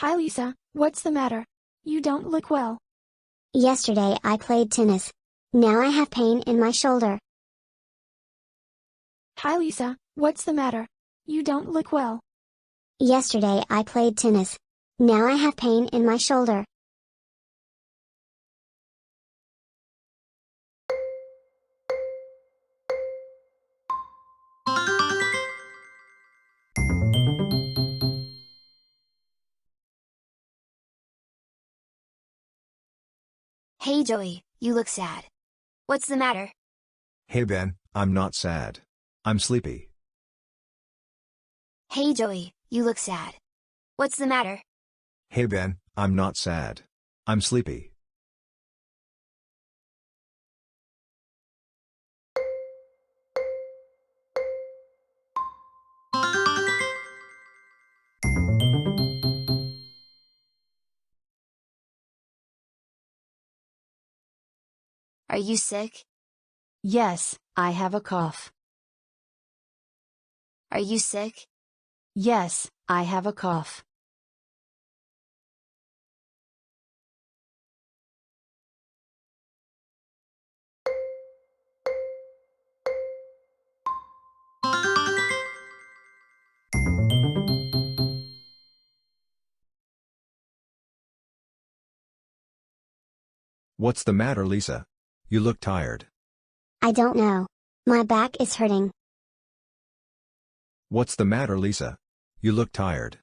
Hi Lisa, what's the matter? You don't look well. Yesterday I played tennis. Now I have pain in my shoulder. Hi Lisa, what's the matter? You don't look well. Yesterday I played tennis. Now I have pain in my shoulder. Hey Joey, you look sad. What's the matter? Hey Ben, I'm not sad. I'm sleepy. Hey Joey, you look sad. What's the matter? Hey Ben, I'm not sad. I'm sleepy. Are you sick? Yes, I have a cough. Are you sick? Yes, I have a cough. What's the matter, Lisa? You look tired. I don't know. My back is hurting. What's the matter, Lisa? You look tired.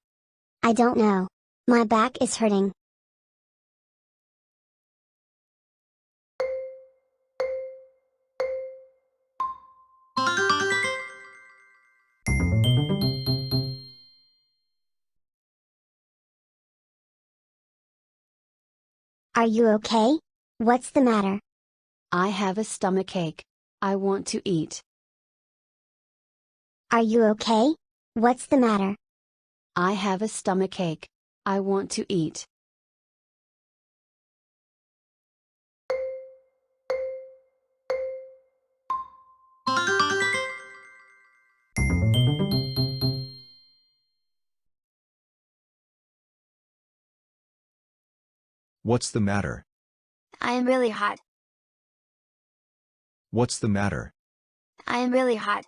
I don't know. My back is hurting. Are you okay? What's the matter? I have a stomachache. I want to eat. Are you okay? What's the matter? I have a stomachache. I want to eat. What's the matter? I am really hot. What's the matter? I am really hot.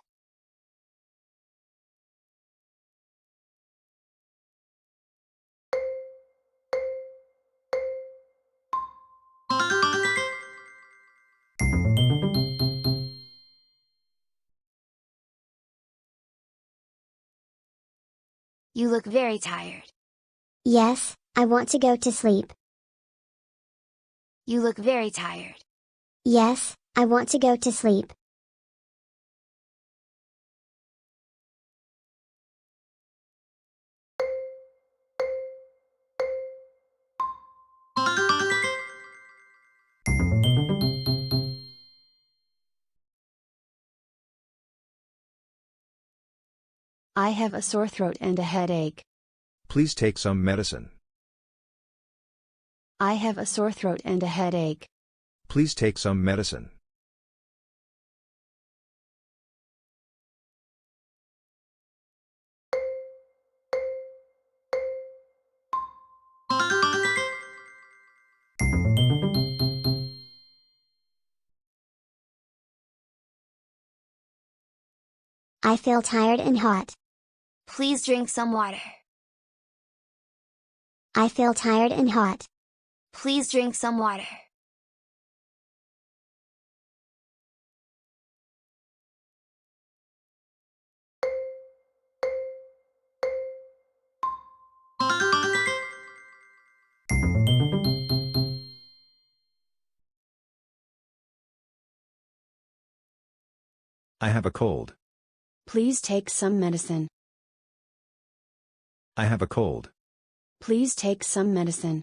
You look very tired. Yes, I want to go to sleep. You look very tired. Yes, I want to go to sleep. I have a sore throat and a headache. Please take some medicine. I have a sore throat and a headache. Please take some medicine. I feel tired and hot. Please drink some water. I feel tired and hot. Please drink some water. I have a cold. Please take some medicine. I have a cold. Please take some medicine.